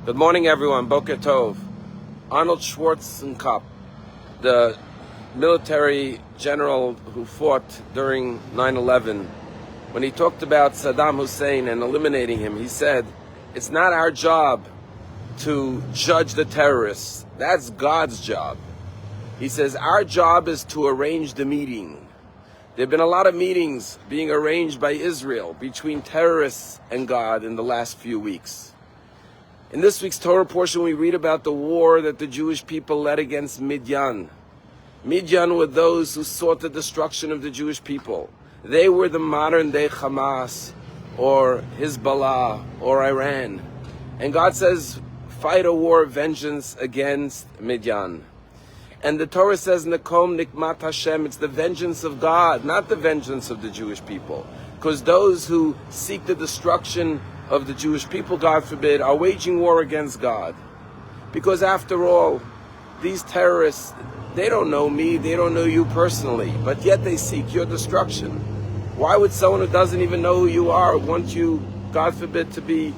Good morning, everyone. Boker Tov. Arnold Schwarzenegger, the military general who fought during 9/11, when he talked about Saddam Hussein and eliminating him, he said, it's not our job to judge the terrorists. That's God's job. He says, our job is to arrange the meeting. There have been a lot of meetings being arranged by Israel between terrorists and God in the last few weeks. In this week's Torah portion, we read about the war that the Jewish people led against Midian. Midian were those who sought the destruction of the Jewish people. They were the modern-day Hamas, or Hezbollah, or Iran. And God says, fight a war of vengeance against Midian. And the Torah says, Nekom Nikmat Hashem, it's the vengeance of God, not the vengeance of the Jewish people. Because those who seek the destruction of the Jewish people, God forbid, are waging war against God. Because after all, these terrorists, they don't know me, they don't know you personally, but yet they seek your destruction. Why would someone who doesn't even know who you are want you, God forbid, to be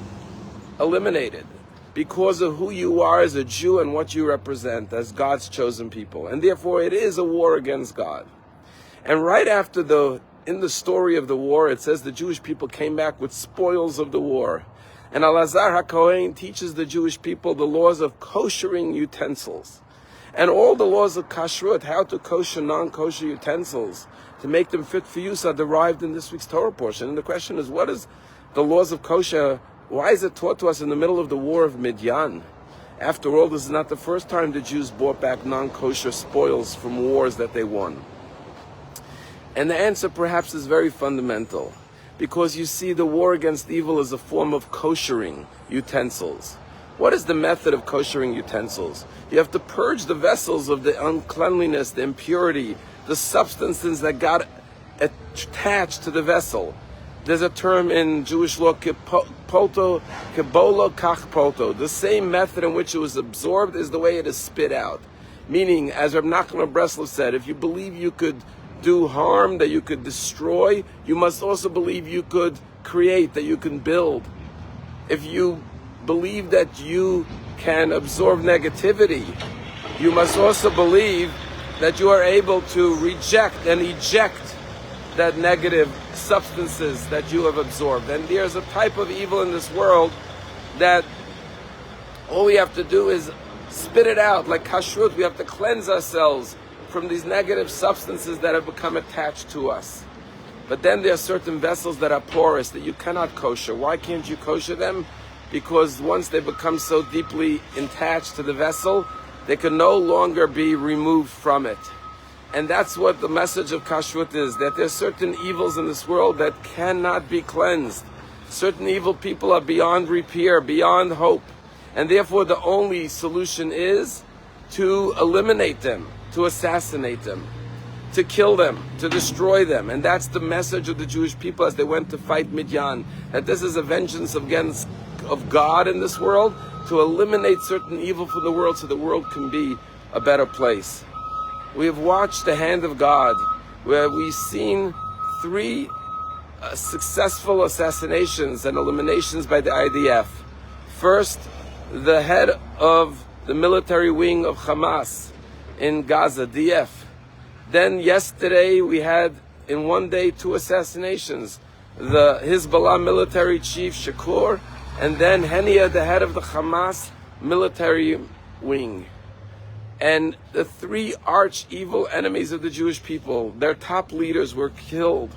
eliminated? Because of who you are as a Jew and what you represent as God's chosen people. And therefore it is a war against God. And right after in the story of the war, it says the Jewish people came back with spoils of the war. And Elazar HaKohen teaches the Jewish people the laws of koshering utensils. And all the laws of kashrut, how to kosher non-kosher utensils, to make them fit for use, are derived in this week's Torah portion. And the question is, what is the laws of kosher? Why is it taught to us in the middle of the war of Midian? After all, this is not the first time the Jews brought back non-kosher spoils from wars that they won. And the answer perhaps is very fundamental, because you see the war against evil is a form of koshering utensils. What is the method of koshering utensils? You have to purge the vessels of the uncleanliness, the impurity, the substances that got attached to the vessel. There's a term in Jewish law, kibolo kach poto. The same method in which it was absorbed is the way it is spit out. Meaning, as Reb Nachman of Breslov said, if you believe you could do harm, that you could destroy, you must also believe you could create, that you can build. If you believe that you can absorb negativity, you must also believe that you are able to reject and eject that negative substances that you have absorbed. And there's a type of evil in this world that all we have to do is spit it out, like kashrut. We have to cleanse ourselves from these negative substances that have become attached to us. But then there are certain vessels that are porous, that you cannot kosher. Why can't you kosher them? Because once they become so deeply attached to the vessel, they can no longer be removed from it. And that's what the message of kashrut is, that there are certain evils in this world that cannot be cleansed. Certain evil people are beyond repair, beyond hope. And therefore the only solution is to eliminate them, to assassinate them, to kill them, to destroy them. And that's the message of the Jewish people as they went to fight Midian, that this is a vengeance of God in this world, to eliminate certain evil from the world so the world can be a better place. We have watched the hand of God, where we've seen 3 successful assassinations and eliminations by the IDF. First, the head of the military wing of Hamas in Gaza, DF. Then yesterday we had, in one day, 2 assassinations. The Hezbollah military chief, Shakur, and then Henia, the head of the Hamas military wing. And the 3 arch evil enemies of the Jewish people, their top leaders were killed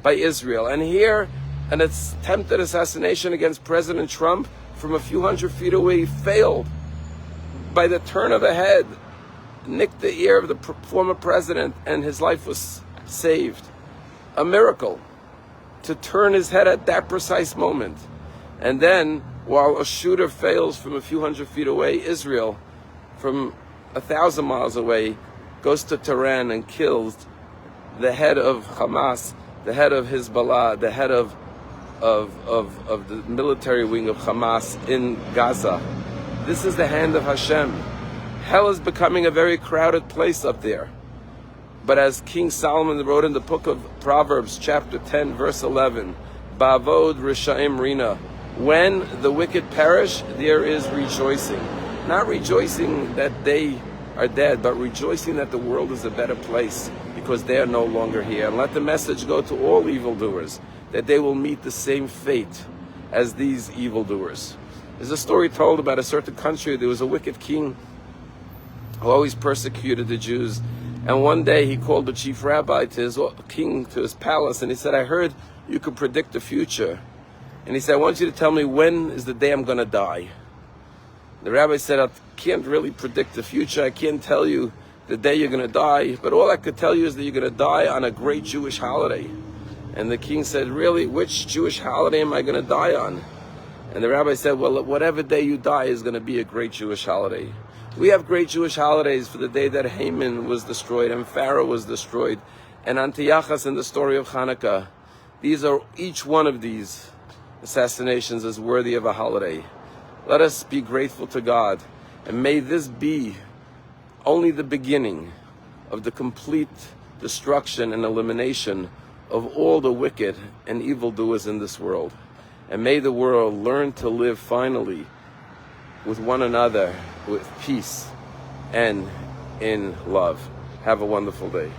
by Israel. And here, an attempted assassination against President Trump from a few hundred feet away failed by the turn of a head, nicked the ear of the former president, and his life was saved. A miracle to turn his head at that precise moment. And then, while a shooter fails from a few hundred feet away, Israel, from 1,000 miles away, goes to Tehran and kills the head of Hamas, the head of Hezbollah, the head of the military wing of Hamas in Gaza. This is the hand of Hashem. Hell is becoming a very crowded place up there. But as King Solomon wrote in the book of Proverbs, chapter 10, verse 11, Ba'avod Rishaim Rina, When the wicked perish, there is rejoicing. Not rejoicing that they are dead, but rejoicing that the world is a better place because they are no longer here. And let the message go to all evildoers that they will meet the same fate as these evildoers. There's a story told about a certain country. There was a wicked king who always persecuted the Jews. And one day he called the chief rabbi to his king, to his palace, and he said, I heard you could predict the future. And he said, I want you to tell me when is the day I'm going to die. The rabbi said, I can't really predict the future. I can't tell you the day you're going to die, but all I could tell you is that you're going to die on a great Jewish holiday. And the king said, really, which Jewish holiday am I going to die on? And the rabbi said, well, whatever day you die is going to be a great Jewish holiday. We have great Jewish holidays for the day that Haman was destroyed and Pharaoh was destroyed, and Antiochus in the story of Hanukkah. Each one of these assassinations is worthy of a holiday. Let us be grateful to God, and may this be only the beginning of the complete destruction and elimination of all the wicked and evildoers in this world. And may the world learn to live finally with one another, with peace and in love. Have a wonderful day.